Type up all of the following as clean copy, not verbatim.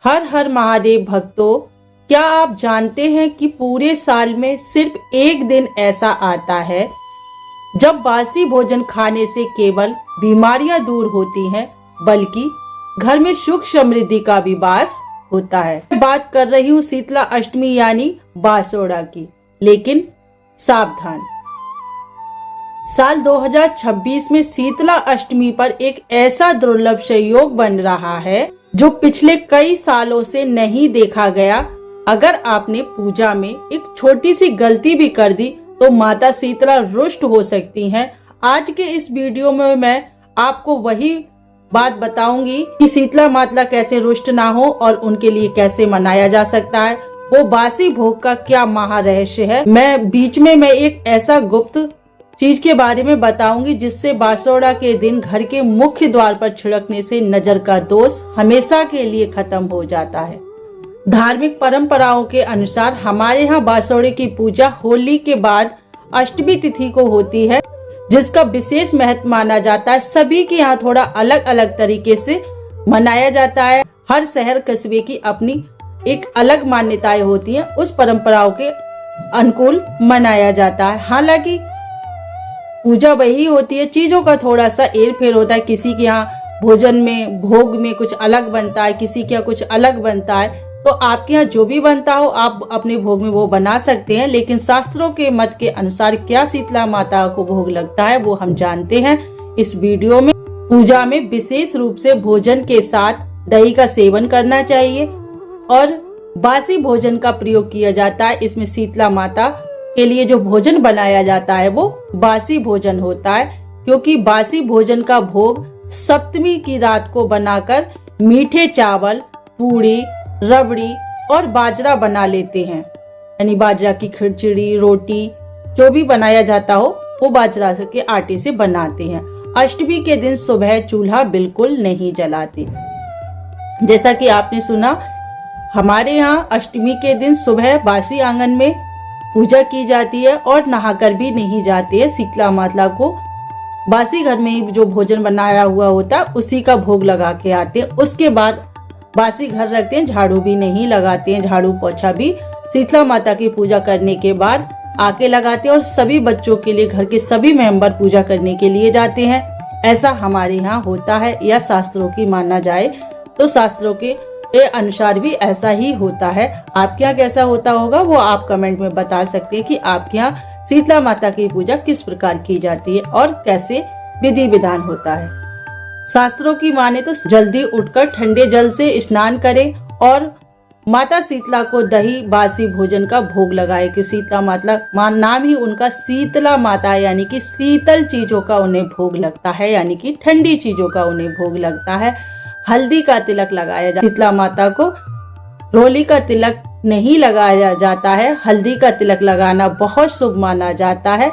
हर हर महादेव भक्तों, क्या आप जानते हैं कि पूरे साल में सिर्फ एक दिन ऐसा आता है जब बासी भोजन खाने से केवल बीमारियां दूर होती हैं, बल्कि घर में सुख समृद्धि का भी वास होता है। मैं बात कर रही हूँ शीतला अष्टमी यानी बासोड़ा की। लेकिन सावधान, साल 2026 में शीतला अष्टमी पर एक ऐसा दुर्लभ संयोग बन रहा है जो पिछले कई सालों से नहीं देखा गया। अगर आपने पूजा में एक छोटी सी गलती भी कर दी तो माता शीतला रुष्ट हो सकती हैं। आज के इस वीडियो में मैं आपको वही बात बताऊंगी कि शीतला माता कैसे रुष्ट ना हो और उनके लिए कैसे मनाया जा सकता है। वो बासी भोग का क्या महारहस्य है। मैं बीच में एक ऐसा गुप्त चीज के बारे में बताऊंगी जिससे बासोड़ा के दिन घर के मुख्य द्वार पर छिड़कने से नजर का दोष हमेशा के लिए खत्म हो जाता है। धार्मिक परंपराओं के अनुसार हमारे यहाँ बासोड़े की पूजा होली के बाद अष्टमी तिथि को होती है, जिसका विशेष महत्व माना जाता है। सभी के यहाँ थोड़ा अलग अलग तरीके से मनाया जाता है। हर शहर कस्बे की अपनी एक अलग मान्यताएं होती हैं, उस परंपराओं के अनुकूल मनाया जाता है। हालांकि पूजा वही होती है, चीजों का थोड़ा सा हेर फेर होता है। किसी के यहाँ भोजन में भोग में कुछ अलग बनता है, किसी के यहाँ कुछ अलग बनता है। तो आपके यहाँ जो भी बनता हो आप अपने भोग में वो बना सकते हैं। लेकिन शास्त्रों के मत के अनुसार क्या शीतला माता को भोग लगता है वो हम जानते हैं इस वीडियो में। पूजा में विशेष रूप से भोजन के साथ दही का सेवन करना चाहिए और बासी भोजन का प्रयोग किया जाता है। इसमें शीतला माता के लिए जो भोजन बनाया जाता है वो बासी भोजन होता है, क्योंकि बासी भोजन का भोग सप्तमी की रात को बनाकर मीठे चावल, पूड़ी, रबड़ी और बाजरा बना लेते हैं। यानी बाजरा की खिचड़ी, रोटी जो भी बनाया जाता हो वो बाजरा के आटे से बनाते हैं। अष्टमी के दिन सुबह चूल्हा बिल्कुल नहीं जलाते। जैसा कि आपने सुना, हमारे यहाँ अष्टमी के दिन सुबह बासी आंगन में पूजा की जाती है और नहाकर भी नहीं जाते हैं। शीतला माता को बासी घर में जो भोजन बनाया हुआ होता है उसी का भोग लगा के आते हैं। उसके बाद बासी घर रखते हैं, झाड़ू भी नहीं लगाते हैं। झाड़ू पोछा भी शीतला माता की पूजा करने के बाद आके लगाते हैं और सभी बच्चों के लिए घर के सभी मेंबर पूजा करने के लिए जाते हैं। ऐसा हमारे यहाँ होता है, या शास्त्रों की माना जाए तो शास्त्रों के अनुसार भी ऐसा ही होता है। आपके यहाँ कैसा होता होगा वो आप कमेंट में बता सकते हैं कि आपके यहाँ शीतला माता की पूजा किस प्रकार की जाती है और कैसे विधि विधान होता है। शास्त्रों की माने तो जल्दी उठकर ठंडे जल से स्नान करें और माता शीतला को दही बासी भोजन का भोग लगाए। कि शीतला माता नाम ही उनका शीतला माता है, यानी कि शीतल चीजों का उन्हें भोग लगता है, यानी कि ठंडी चीजों का उन्हें भोग लगता है। हल्दी का तिलक लगाया जाता है। शीतला माता को रोली का तिलक नहीं लगाया जाता है। हल्दी का तिलक लगाना बहुत शुभ माना जाता है।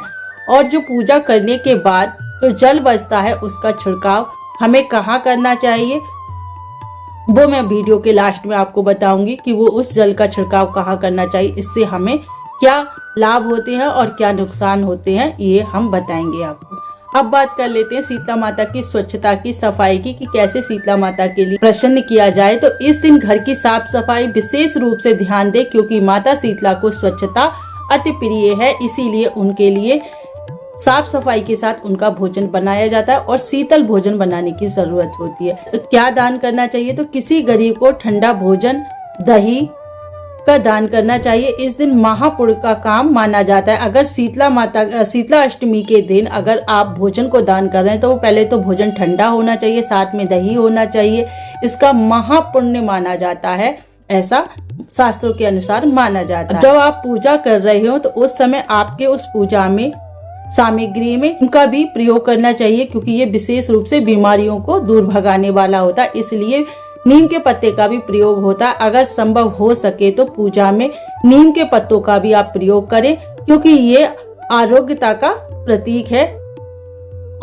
और जो पूजा करने के बाद जो जल बचता है उसका छिड़काव हमें कहाँ करना चाहिए वो मैं वीडियो के लास्ट में आपको बताऊंगी कि वो उस जल का छिड़काव कहाँ करना चाहिए। इससे हमें क्या लाभ होते हैं और क्या नुकसान होते हैं ये हम बताएंगे आपको। अब बात कर लेते हैं शीतला माता की स्वच्छता की, सफाई की, कि कैसे शीतला माता के लिए प्रसन्न किया जाए। तो इस दिन घर की साफ सफाई विशेष रूप से ध्यान दें, क्योंकि माता शीतला को स्वच्छता अति प्रिय है। इसीलिए उनके लिए साफ सफाई के साथ उनका भोजन बनाया जाता है और शीतल भोजन बनाने की जरूरत होती है। तो क्या दान करना चाहिए? तो किसी गरीब को ठंडा भोजन, दही का दान करना चाहिए। इस दिन महापुण्य का काम माना जाता है। अगर शीतला अष्टमी के दिन अगर आप भोजन को दान कर रहे हैं तो वो पहले तो भोजन ठंडा होना चाहिए, साथ में दही होना चाहिए। इसका महापुण्य माना जाता है, ऐसा शास्त्रों के अनुसार माना जाता है। जब आप पूजा कर रहे हो तो उस समय आपके उस पूजा में सामग्री में उनका भी प्रयोग करना चाहिए, क्योंकि ये विशेष रूप से बीमारियों को दूर भगाने वाला होता है। इसलिए नीम के पत्ते का भी प्रयोग होता है। अगर संभव हो सके तो पूजा में नीम के पत्तों का भी आप प्रयोग करें, क्योंकि ये आरोग्यता का प्रतीक है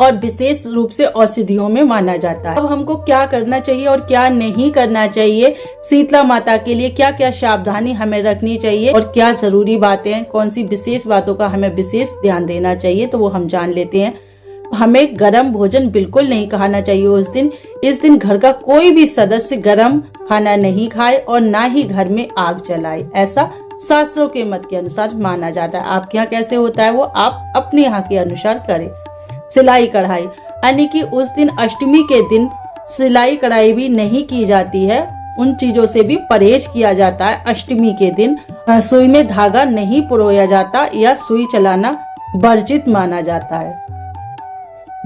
और विशेष रूप से औषधियों में माना जाता है। अब हमको क्या करना चाहिए और क्या नहीं करना चाहिए, शीतला माता के लिए क्या क्या सावधानी हमें रखनी चाहिए और क्या जरूरी बातें हैं, कौन सी विशेष बातों का हमें विशेष ध्यान देना चाहिए, तो वो हम जान लेते हैं। हमें गरम भोजन बिल्कुल नहीं खाना चाहिए उस दिन। इस दिन घर का कोई भी सदस्य गरम खाना नहीं खाए और ना ही घर में आग जलाए, ऐसा शास्त्रों के मत के अनुसार माना जाता है। आपके यहाँ कैसे होता है वो आप अपने यहाँ के अनुसार करें। सिलाई कढ़ाई, यानी कि उस दिन अष्टमी के दिन सिलाई कढ़ाई भी नहीं की जाती है, उन चीजों से भी परहेज किया जाता है। अष्टमी के दिन सुई में धागा नहीं पिरोया जाता या सुई चलाना वर्जित माना जाता है।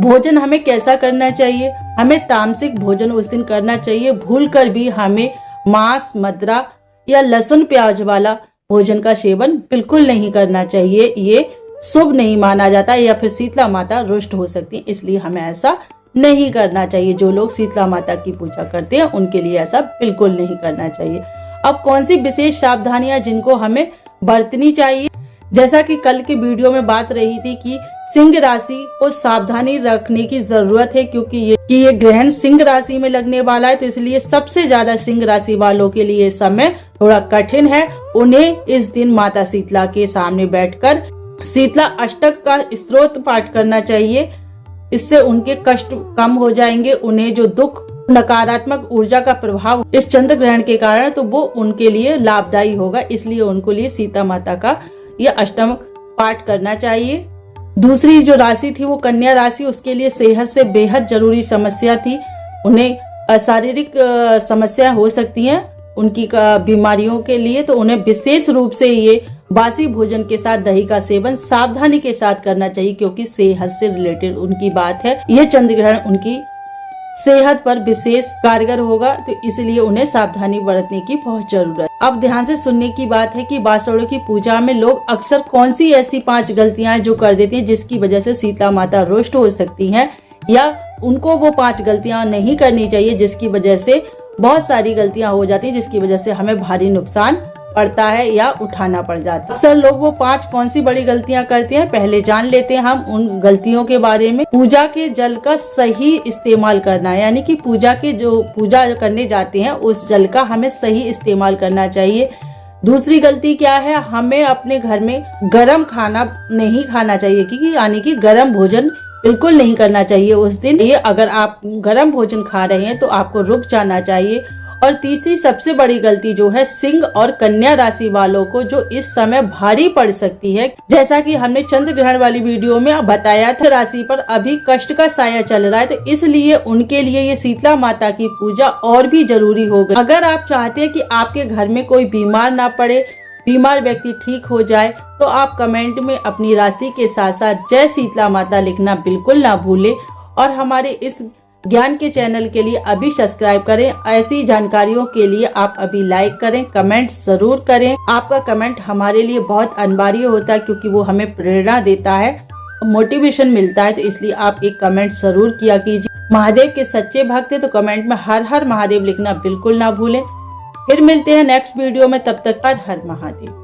भोजन हमें कैसा करना चाहिए? हमें तामसिक भोजन उस दिन करना चाहिए। भूलकर भी हमें मांस, मदिरा या लहसुन प्याज वाला भोजन का सेवन बिल्कुल नहीं करना चाहिए। ये शुभ नहीं माना जाता या फिर शीतला माता रुष्ट हो सकती है, इसलिए हमें ऐसा नहीं करना चाहिए। जो लोग शीतला माता की पूजा करते हैं उनके लिए ऐसा बिल्कुल नहीं करना चाहिए। अब कौन सी विशेष सावधानियां जिनको हमें बरतनी चाहिए? जैसा कि कल की वीडियो में बात रही थी कि सिंह राशि को सावधानी रखने की जरूरत है, क्योंकि ये ग्रहण सिंह राशि में लगने वाला है, तो इसलिए सबसे ज्यादा सिंह राशि वालों के लिए समय थोड़ा कठिन है। उन्हें इस दिन माता शीतला के सामने बैठकर शीतला अष्टक का स्तोत्र पाठ करना चाहिए। इससे उनके कष्ट कम हो जाएंगे। उन्हें जो दुख, नकारात्मक ऊर्जा का प्रभाव इस चंद्र ग्रहण के कारण, तो वो उनके लिए लाभदायी होगा। इसलिए उनको लिए सीता माता का यह अष्टम पाठ करना चाहिए। दूसरी जो राशि थी वो कन्या राशि, उसके लिए सेहत से बेहद जरूरी समस्या थी। उन्हें शारीरिक समस्या हो सकती हैं उनकी बीमारियों के लिए, तो उन्हें विशेष रूप से ये बासी भोजन के साथ दही का सेवन सावधानी के साथ करना चाहिए, क्योंकि सेहत से रिलेटेड उनकी बात है। यह चंद्र ग्रहण उनकी सेहत पर विशेष कारगर होगा, तो इसलिए उन्हें सावधानी बरतने की बहुत जरूरत है। अब ध्यान से सुनने की बात है कि बासड़ों की पूजा में लोग अक्सर कौन सी ऐसी 5 गलतियां जो कर देती हैं जिसकी वजह से शीतला माता रुष्ट हो सकती हैं, या उनको वो 5 गलतियां नहीं करनी चाहिए जिसकी वजह से बहुत सारी गलतियां हो जाती हैं, जिसकी वजह से हमें भारी नुकसान पड़ता है या उठाना पड़ जाता है। अक्सर लोग वो 5 कौन सी बड़ी गलतियां करते हैं, पहले जान लेते हैं हम उन गलतियों के बारे में। पूजा के जल का सही इस्तेमाल करना, यानी कि पूजा करने जाते हैं उस जल का हमें सही इस्तेमाल करना चाहिए। दूसरी गलती क्या है, हमें अपने घर में गरम खाना नहीं खाना चाहिए, क्योंकि यानी कि गरम भोजन बिल्कुल नहीं करना चाहिए उस दिन। ये अगर आप गरम भोजन खा रहे हैं तो आपको रुक जाना चाहिए। और तीसरी सबसे बड़ी गलती जो है सिंह और कन्या राशि वालों को, जो इस समय भारी पड़ सकती है, जैसा कि हमने चंद्र ग्रहण वाली वीडियो में बताया था, राशि पर अभी कष्ट का साया चल रहा है, तो इसलिए उनके लिए ये शीतला माता की पूजा और भी जरूरी हो गई। अगर आप चाहते हैं कि आपके घर में कोई बीमार ना पड़े, बीमार व्यक्ति ठीक हो जाए, तो आप कमेंट में अपनी राशि के साथ साथ जय शीतला माता लिखना बिल्कुल ना भूलें। और हमारे इस ज्ञान के चैनल के लिए अभी सब्सक्राइब करें। ऐसी जानकारियों के लिए आप अभी लाइक करें, कमेंट जरूर करें। आपका कमेंट हमारे लिए बहुत अनिवार्य होता है, क्योंकि वो हमें प्रेरणा देता है, मोटिवेशन मिलता है, तो इसलिए आप एक कमेंट जरूर किया कीजिए। महादेव के सच्चे भक्त हैं तो कमेंट में हर हर महादेव लिखना बिल्कुल ना भूलें। फिर मिलते हैं नेक्स्ट वीडियो में, तब तक हर हर महादेव।